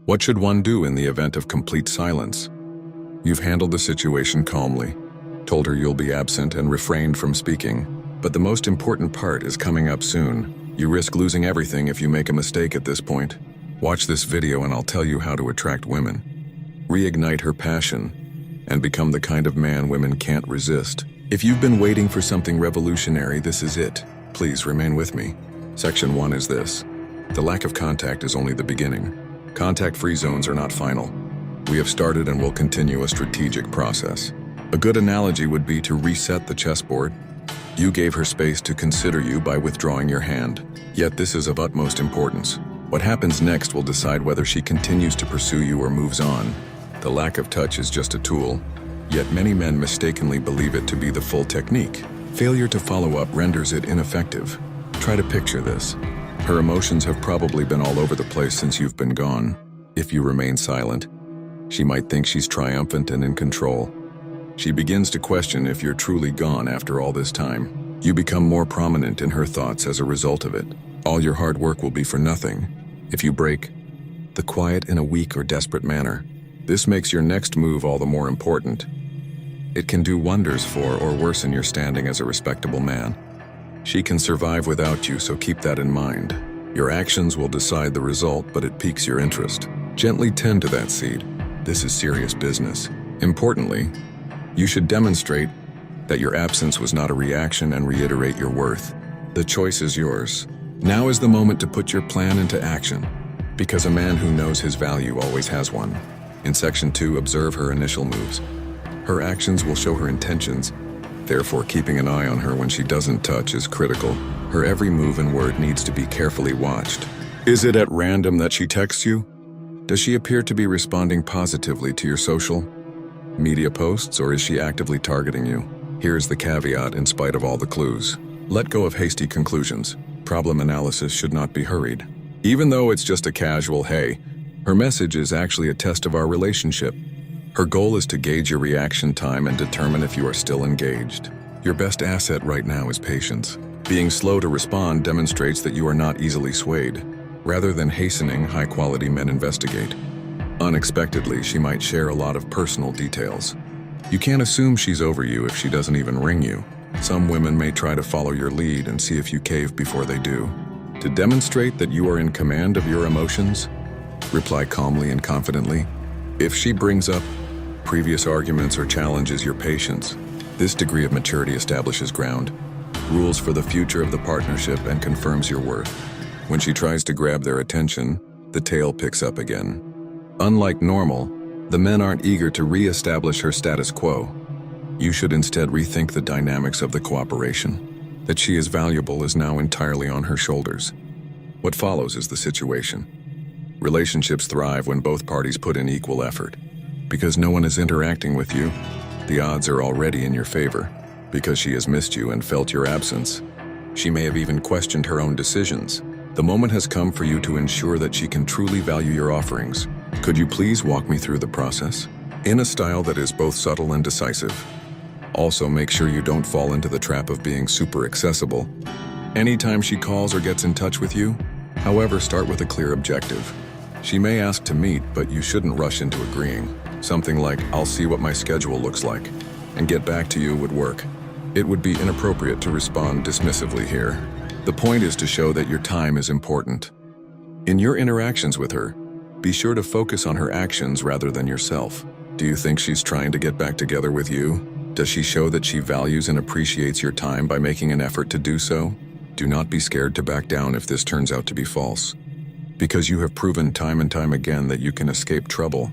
What should one do in the event of complete silence? You've handled the situation calmly, told her you'll be absent and refrained from speaking. But the most important part is coming up soon. You risk losing everything if you make a mistake at this point. Watch this video and I'll tell you how to attract women. Reignite her passion and become the kind of man women can't resist. If you've been waiting for something revolutionary, this is it. Please remain with me. Section 1 is this. The lack of contact is only the beginning. Contact-free zones are not final. We have started and will continue a strategic process. A good analogy would be to reset the chessboard. You gave her space to consider you by withdrawing your hand. Yet this is of utmost importance. What happens next will decide whether she continues to pursue you or moves on. The lack of touch is just a tool, yet many men mistakenly believe it to be the full technique. Failure to follow up renders it ineffective. Try to picture this. Her emotions have probably been all over the place since you've been gone. If you remain silent, she might think she's triumphant and in control. She begins to question if you're truly gone after all this time. You become more prominent in her thoughts as a result of it. All your hard work will be for nothing if you break the quiet in a weak or desperate manner. This makes your next move all the more important. It can do wonders for or worsen your standing as a respectable man. She can survive without you, so keep that in mind. Your actions will decide the result, but it piques your interest. Gently tend to that seed. This is serious business. Importantly, you should demonstrate that your absence was not a reaction and reiterate your worth. The choice is yours. Now is the moment to put your plan into action, because a man who knows his value always has one. In Section 2, observe her initial moves. Her actions will show her intentions. Therefore, keeping an eye on her when she doesn't touch is critical. Her every move and word needs to be carefully watched. Is it at random that she texts you? Does she appear to be responding positively to your social media posts, or is she actively targeting you? Here's the caveat in spite of all the clues. Let go of hasty conclusions. Problem analysis should not be hurried. Even though it's just a casual hey, her message is actually a test of our relationship. Her goal is to gauge your reaction time and determine if you are still engaged. Your best asset right now is patience. Being slow to respond demonstrates that you are not easily swayed. Rather than hastening, high-quality men investigate. Unexpectedly, she might share a lot of personal details. You can't assume she's over you if she doesn't even ring you. Some women may try to follow your lead and see if you cave before they do. To demonstrate that you are in command of your emotions, reply calmly and confidently. If she brings up previous arguments or challenges your patience, this degree of maturity establishes ground, rules for the future of the partnership, and confirms your worth. When she tries to grab their attention, the tale picks up again. Unlike normal, the men aren't eager to re-establish her status quo. You should instead rethink the dynamics of the cooperation. That she is valuable is now entirely on her shoulders. What follows is the situation. Relationships thrive when both parties put in equal effort. Because no one is interacting with you, the odds are already in your favor. Because she has missed you and felt your absence, she may have even questioned her own decisions. The moment has come for you to ensure that she can truly value your offerings. Could you please walk me through the process? In a style that is both subtle and decisive. Also, make sure you don't fall into the trap of being super accessible. Anytime she calls or gets in touch with you, however, start with a clear objective. She may ask to meet, but you shouldn't rush into agreeing. Something like, "I'll see what my schedule looks like," and get back to you would work. It would be inappropriate to respond dismissively here. The point is to show that your time is important. In your interactions with her, be sure to focus on her actions rather than yourself. Do you think she's trying to get back together with you? Does she show that she values and appreciates your time by making an effort to do so? Do not be scared to back down if this turns out to be false. Because you have proven time and time again that you can escape trouble.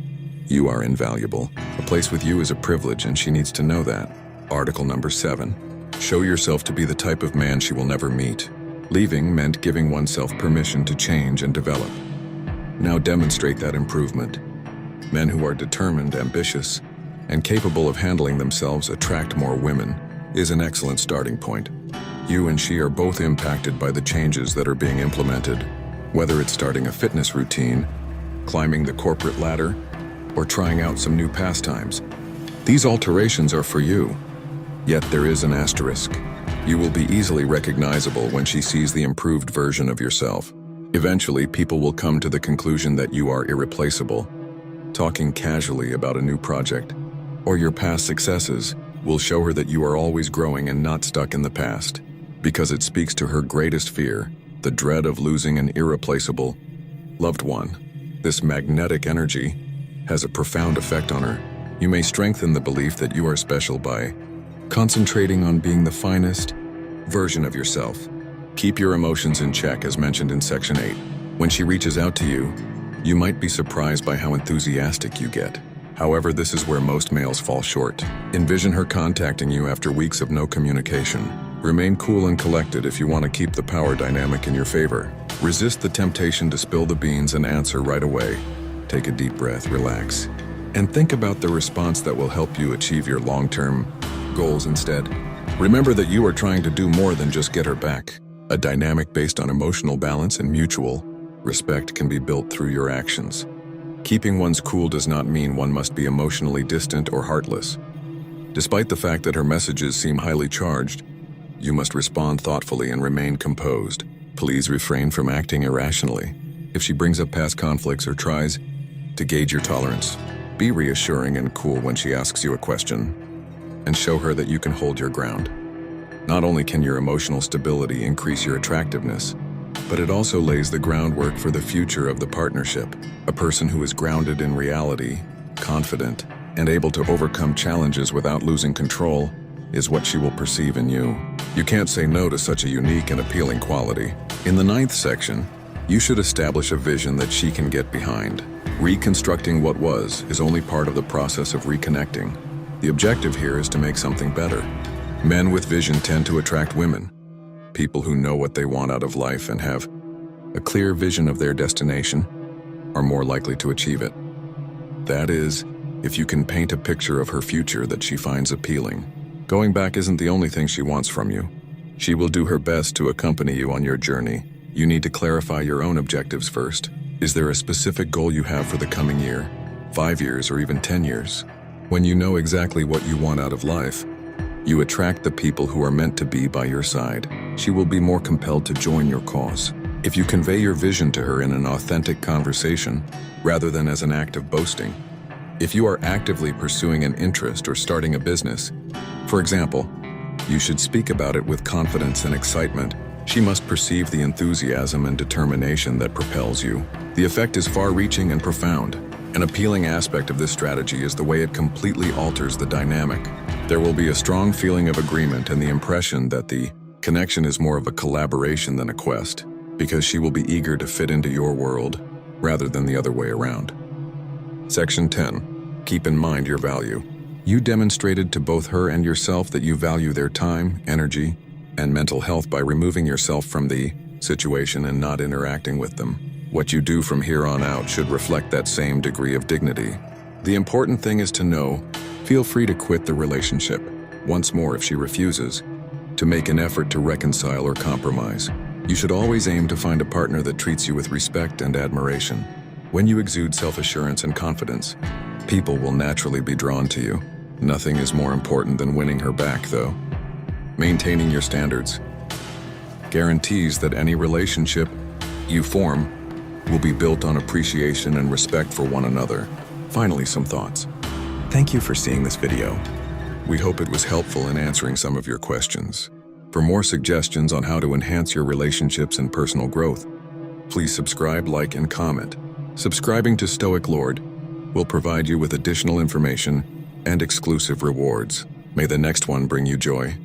You are invaluable. A place with you is a privilege, and she needs to know that. Article number 7. Show yourself to be the type of man she will never meet. Leaving meant giving oneself permission to change and develop. Now demonstrate that improvement. Men who are determined, ambitious, and capable of handling themselves attract more women is an excellent starting point. You and she are both impacted by the changes that are being implemented, whether it's starting a fitness routine, climbing the corporate ladder, or trying out some new pastimes. These alterations are for you, yet there is an asterisk. You will be easily recognizable when she sees the improved version of yourself. Eventually, people will come to the conclusion that you are irreplaceable. Talking casually about a new project or your past successes will show her that you are always growing and not stuck in the past, because it speaks to her greatest fear, the dread of losing an irreplaceable loved one. This magnetic energy has a profound effect on her. You may strengthen the belief that you are special by concentrating on being the finest version of yourself. Keep your emotions in check, as mentioned in Section 8. When she reaches out to you, you might be surprised by how enthusiastic you get. However, this is where most males fall short. Envision her contacting you after weeks of no communication. Remain cool and collected if you want to keep the power dynamic in your favor. Resist the temptation to spill the beans and answer right away. Take a deep breath, relax, and think about the response that will help you achieve your long-term goals instead. Remember that you are trying to do more than just get her back. A dynamic based on emotional balance and mutual respect can be built through your actions. Keeping one's cool does not mean one must be emotionally distant or heartless. Despite the fact that her messages seem highly charged, you must respond thoughtfully and remain composed. Please refrain from acting irrationally. If she brings up past conflicts or tries to gauge your tolerance, be reassuring and cool when she asks you a question, and show her that you can hold your ground. Not only can your emotional stability increase your attractiveness, but it also lays the groundwork for the future of the partnership. A person who is grounded in reality, confident, and able to overcome challenges without losing control is what she will perceive in you. You can't say no to such a unique and appealing quality. In the 9th section, you should establish a vision that she can get behind. Reconstructing what was is only part of the process of reconnecting. The objective here is to make something better. Men with vision tend to attract women. People who know what they want out of life and have a clear vision of their destination are more likely to achieve it. That is, if you can paint a picture of her future that she finds appealing. Going back isn't the only thing she wants from you. She will do her best to accompany you on your journey. You need to clarify your own objectives first. Is there a specific goal you have for the coming year, 5 years, or even 10 years? When you know exactly what you want out of life, you attract the people who are meant to be by your side. She will be more compelled to join your cause. If you convey your vision to her in an authentic conversation, rather than as an act of boasting. If you are actively pursuing an interest or starting a business, for example, you should speak about it with confidence and excitement. She must perceive the enthusiasm and determination that propels you. The effect is far-reaching and profound. An appealing aspect of this strategy is the way it completely alters the dynamic. There will be a strong feeling of agreement and the impression that the connection is more of a collaboration than a quest, because she will be eager to fit into your world rather than the other way around. Section 10. Keep in mind your value. You demonstrated to both her and yourself that you value their time, energy, and mental health by removing yourself from the situation and not interacting with them. What you do from here on out should reflect that same degree of dignity. The important thing is to know, feel free to quit the relationship. Once more, if she refuses, to make an effort to reconcile or compromise. You should always aim to find a partner that treats you with respect and admiration. When you exude self-assurance and confidence, people will naturally be drawn to you. Nothing is more important than winning her back, though. Maintaining your standards guarantees that any relationship you form will be built on appreciation and respect for one another. Finally, some thoughts. Thank you for seeing this video. We hope it was helpful in answering some of your questions. For more suggestions on how to enhance your relationships and personal growth, please subscribe, like, and comment. Subscribing to Stoic Lord will provide you with additional information and exclusive rewards. May the next one bring you joy.